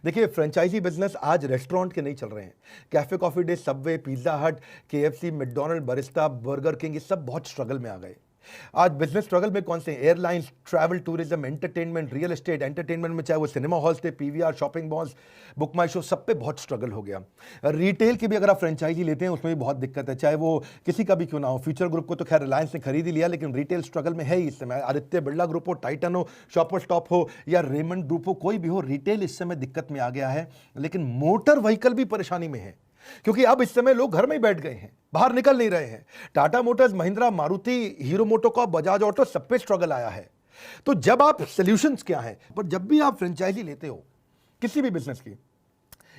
देखिए, franchise business आज restaurant के नहीं चल रहे हैं। Cafe Coffee Day, Subway, Pizza Hut, KFC, McDonald, Barista, Burger King, ये सब बहुत स्ट्रगल में आ गए। आज बिजनेस स्ट्रगल में कौन से? Airlines, travel, tourism, entertainment, real estate. Entertainment में चाहे वो सिनेमा हॉल्स थे, पीवीआर, शॉपिंग मॉल्स, बुक माई शो, सब पे बहुत स्ट्रगल हो गया। रिटेल की भी अगर आप फ्रेंचाइजी लेते हैं उसमें भी बहुत दिक्कत है, चाहे वो किसी का भी क्यों ना हो। फ्यूचर ग्रुप को तो खैर रिलायंस ने खरीद ही लिया, लेकिन रिटेल स्ट्रगल में है ही इस समय। आदित्य बिरला ग्रुप हो, टाइटन हो, शॉपर स्टॉप हो या रेमंड ग्रुप हो, कोई भी हो, रिटेल इस समय दिक्कत में आ गया है। लेकिन मोटर व्हीकल भी परेशानी में है, क्योंकि अब इस समय लोग घर में ही बैठ गए हैं, बाहर निकल नहीं रहे हैं। Tata Motors, Mahindra, Maruti, hero MotoCorp, Bajaj auto, सब पे स्ट्रगल आया है। तो जब आप सॉल्यूशंस क्या है, पर जब भी आप फ्रेंचाइजी लेते हो किसी भी बिजनेस की,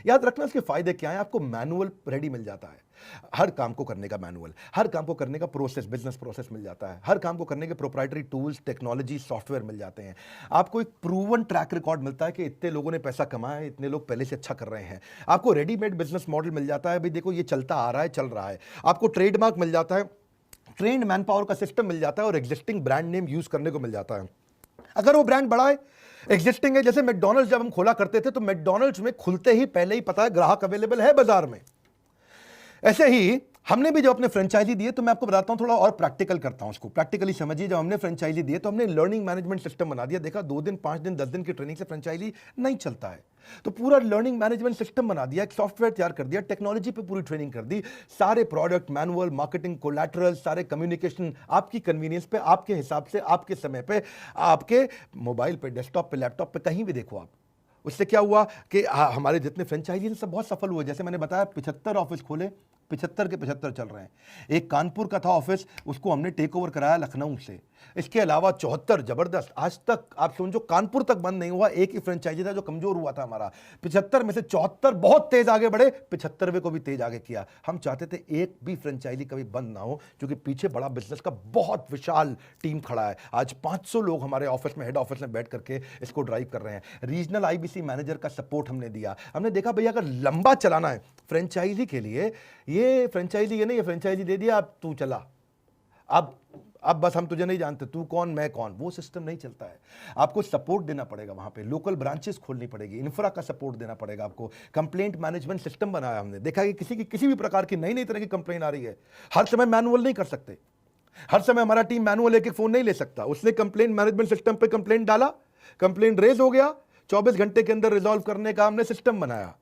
याद रखना इसके फायदे क्या है। आपको मैनुअल रेडी मिल जाता है, हर काम को करने का मैनुअल, हर काम को करने का प्रोसेस, बिजनेस प्रोसेस मिल जाता है, हर काम को करने के प्रोप्राइटरी टूल्स, टेक्नोलॉजी, सॉफ्टवेयर मिल जाते हैं। आपको एक प्रूवन ट्रैक रिकॉर्ड मिलता है कि इतने लोगों ने पैसा कमाया है, इतने लोग पहले से अच्छा कर रहे हैं। आपको रेडीमेड बिजनेस मॉडल मिल जाता है, भाई देखो ये चलता आ रहा है, चल रहा है। आपको ट्रेडमार्क मिल जाता है, ट्रेंड मैन पावर का सिस्टम मिल जाता है और एग्जिस्टिंग ब्रांड नेम यूज करने को मिल जाता है। अगर वो ब्रांड बड़ा है, एग्जिस्टिंग है, जैसे मैकडॉनल्ड्स जब हम खोला करते थे तो मैकडॉनल्ड्स में खुलते ही पहले ही पता है ग्राहक अवेलेबल है बाजार में। ऐसे ही हमने भी जब अपने फ्रेंचाइजी दिए, तो मैं आपको बताता हूं, थोड़ा और प्रैक्टिकल करता हूं, उसको प्रैक्टिकली समझिए। जब हमने फ्रेंचाइजी दिए तो हमने लर्निंग मैनेजमेंट सिस्टम बना दिया। देखा 2 दिन, 5 दिन, 10 दिन की ट्रेनिंग से फ्रेंचाइजी नहीं चलता है, तो पूरा लर्निंग मैनेजमेंट सिस्टम बना दिया, एक सॉफ्टवेयर तैयार कर दिया, टेक्नोलॉजी पे पूरी ट्रेनिंग कर दी। सारे प्रोडक्ट, मैनुअल, मार्केटिंग, कोलैटरल, सारे कम्युनिकेशन आपकी कन्वीनियंस पे, आपके हिसाब से, आपके समय पे, आपके मोबाइल पे, डेस्कटॉप पे, लैपटॉप पे, कहीं भी देखो आप। उससे क्या हुआ कि हमारे जितने फ्रेंचाइजी सब बहुत सफल हुए। जैसे मैंने बताया 75 ऑफिस खोले, 75 के 75 चल रहे हैं। एक कानपुर का था ऑफिस, उसको हमने टेक ओवर कराया लखनऊ से। इसके अलावा 74 जबरदस्त, आज तक आप समझो कानपुर तक बंद नहीं हुआ। एक ही फ्रेंचाइजी था जो कमजोर हुआ था हमारा। 75 में से 74 बहुत तेज आगे बढ़े, 75वें को भी तेज आगे किया। हम चाहते थे एक भी फ्रेंचाइजी कभी बंद ना हो, क्योंकि पीछे बड़ा बिजनेस का बहुत विशाल टीम खड़ा है। आज 500 लोग हमारे ऑफिस में, हेड ऑफिस में बैठ करके इसको ड्राइव कर रहे हैं। रीजनल आईबीसी मैनेजर का सपोर्ट हमने दिया। हमने देखा भैया अगर लंबा चलाना है फ्रेंचाइजी के लिए, ये फ्रेंचाइजी, ये नहीं, ये फ्रेंचाइजी दे दिया, अब तू चला, अब बस हम तुझे नहीं जानते, तू कौन मैं कौन, वो सिस्टम नहीं चलता है। आपको सपोर्ट देना पड़ेगा, वहां पे लोकल ब्रांचेस खोलनी पड़ेगी, इंफ्रा का सपोर्ट देना पड़ेगा आपको। कंप्लेंट मैनेजमेंट सिस्टम बनाया हमने। देखा कि किसी भी प्रकार की नई तरह की कंप्लेंट आ रही है, हर समय मैनुअल नहीं कर सकते, हर समय हमारा टीम मैनुअल एक फोन नहीं ले सकता। उसने कंप्लेंट मैनेजमेंट सिस्टम पे कंप्लेंट डाला, कंप्लेंट रेज हो गया, 24 घंटे के अंदर रिजॉल्व करने का हमने सिस्टम बनाया,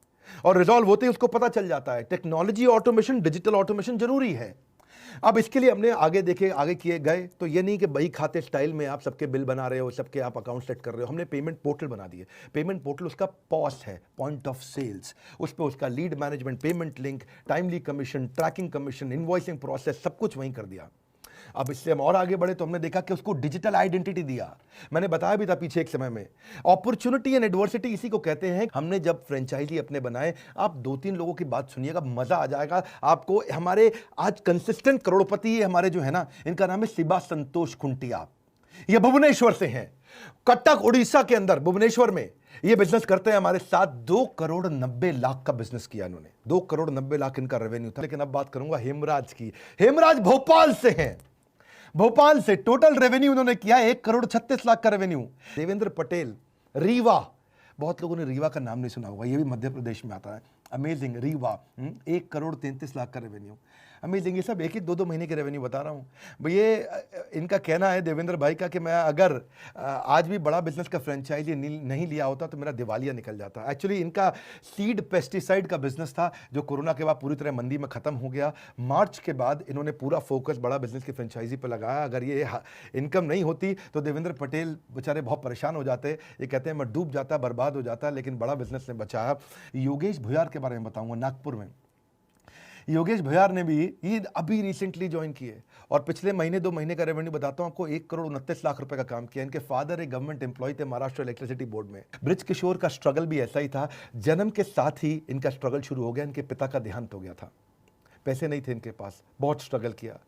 और रिजॉल्व होते ही उसको पता चल जाता है। टेक्नोलॉजी ऑटोमेशन, डिजिटल ऑटोमेशन जरूरी है। अब इसके लिए हमने आगे किए गए, तो ये नहीं कि बही खाते स्टाइल में आप सबके बिल बना रहे हो, सबके आप अकाउंट सेट कर रहे हो। हमने पेमेंट पोर्टल बना दिए। पेमेंट पोर्टल उसका पॉस है, पॉइंट ऑफ सेल्स, उस पर उसका lead management, payment link, timely commission, tracking commission, invoicing process, सब कुछ वहीं कर दिया। अब इससे हम और आगे बढ़े तो हमने देखा कि उसको डिजिटल आइडेंटिटी दिया। मैंने बताया भी था पीछे एक समय में, अपॉर्चुनिटी एंड एडवर्सिटी इसी को कहते हैं। हमने जब फ्रेंचाइजी अपने बनाए, आप 2-3 लोगों की बात सुनिएगा, मजा आ जाएगा आपको। हमारे आज कंसिस्टेंट करोड़पति हमारे जो है ना, इनका नाम है शिबा संतोष खुंटिया। ये भुवनेश्वर से हैं, कटक उड़ीसा के अंदर भुवनेश्वर में ये बिजनेस करते हैं हमारे साथ। 2,90,00,000 का बिजनेस किया इन्होंने, 2,90,00,000 इनका रेवेन्यू था। लेकिन अब बात करूंगा हेमराज की। हेमराज भोपाल से हैं, भोपाल से टोटल रेवेन्यू उन्होंने किया 1,36,00,000 का रेवेन्यू। देवेंद्र पटेल, रीवा, बहुत लोगों ने रीवा का नाम नहीं सुना होगा, ये भी मध्य प्रदेश में आता है। अमेजिंग, रीवा, 1,33,00,000 का रेवेन्यू। अमेजिंग, ये सब 1-1, 2-2 महीने के रेवेन्यू बता रहा हूँ। ये इनका कहना है देवेंद्र भाई का कि मैं अगर आज भी बड़ा बिजनेस का फ्रेंचाइजी नहीं लिया होता तो मेरा दिवालिया निकल जाता। एक्चुअली इनका सीड पेस्टिसाइड का बिजनेस था, जो कोरोना के बाद पूरी तरह मंदी में खत्म हो गया। मार्च के बाद इन्होंने पूरा फोकस बड़ा बिजनेस की फ्रेंचाइजी पर लगाया। अगर ये इनकम नहीं होती तो देवेंद्र पटेल बेचारे बहुत परेशान हो जाते। ये कहते हैं मैं डूब जाता, बर्बाद हो जाता, लेकिन बड़ा बिजनेस ने बचाया। योगेश भुयार के बारे में बताऊंगा, नागपुर में। योगेश भुयार ने भी ये अभी रिसेंटली ज्वाइन किए, और पिछले महीने 2 महीने का रेवेन्यू बताता हूं आपको, 1,29,00,000 रुपए का काम किया। इनके फादर एक गवर्नमेंट एम्प्लॉय थे महाराष्ट्र इलेक्ट्रिसिटी बोर्ड में। ब्रिज किशोर का स्ट्रगल भी ऐसा ही था, जन्म के साथ ही इनका स्ट्रगल शुरू हो गया। इनके पिता का देहांत हो गया था, पैसे नहीं थे इनके पास, बहुत स्ट्रगल किया।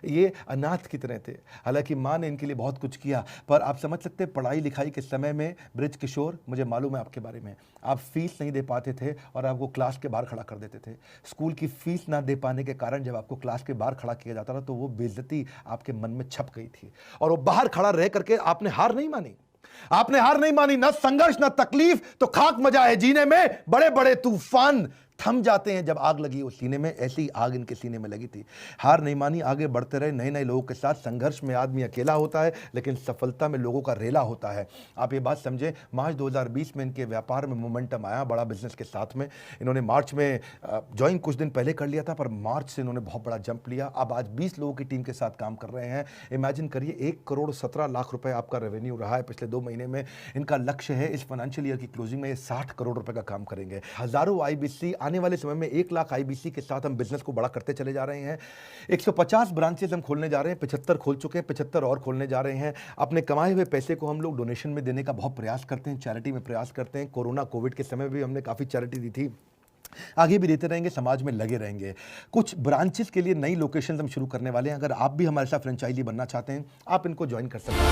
ये अनाथ की तरह थे, हालांकि माँ ने इनके लिए बहुत कुछ किया। पर आप समझ सकते हैं पढ़ाई लिखाई के समय में ब्रिज किशोर, मुझे मालूम है आपके बारे में, आप फीस नहीं दे पाते थे और आपको क्लास के बाहर खड़ा कर देते थे। स्कूल की फीस ना दे पाने के कारण जब आपको क्लास के बाहर खड़ा किया जाता था तो वो बेइज्जती आपके मन में छप गई थी, और वो बाहर खड़ा रह करके आपने हार नहीं मानी। आपने हार नहीं मानी, ना संघर्ष ना तकलीफ, तो खाक मजा है जीने में। बड़े बड़े तूफान थम जाते हैं जब आग लगी हो सीने में, ऐसी आग इनके सीने में लगी थी। हार नहीं मानी, आगे बढ़ते रहे नए नए लोगों के साथ। संघर्ष में आदमी अकेला होता है, लेकिन सफलता में लोगों का रेला होता है। आप ये बात समझें, मार्च 2020 में इनके व्यापार में मोमेंटम आया बड़ा बिजनेस के साथ में। इन्होंने मार्च में ज्वाइन कुछ दिन पहले कर लिया था, पर मार्च से इन्होंने बहुत बड़ा जंप लिया। अब आज 20 लोगों की टीम के साथ काम कर रहे हैं। इमेजिन करिए, 1,17,00,000 रुपए आपका रेवेन्यू रहा है पिछले 2 महीने में। इनका लक्ष्य है इस फाइनेंशियल ईयर की क्लोजिंग में ये 60 करोड़ रुपए का काम करेंगे। हजारों आईबीसी, आने वाले समय में 1 लाख आईबीसी के साथ हम बिजनेस को बड़ा करते चले जा रहे हैं। 150 ब्रांचेस हम खोलने जा रहे हैं, 75 खोल चुके हैं, 75 और खोलने जा रहे हैं। अपने कमाए हुए पैसे को हम लोग डोनेशन में देने का बहुत प्रयास करते हैं, चैरिटी में प्रयास करते हैं। कोरोना कोविड के समय भी हमने काफ़ी चैरिटी दी थी, आगे भी देते रहेंगे, समाज में लगे रहेंगे। कुछ ब्रांचेस के लिए नई लोकेशन हम शुरू करने वाले हैं। अगर आप भी हमारे साथ फ्रेंचाइजी बनना चाहते हैं, आप इनको ज्वाइन कर सकते हैं।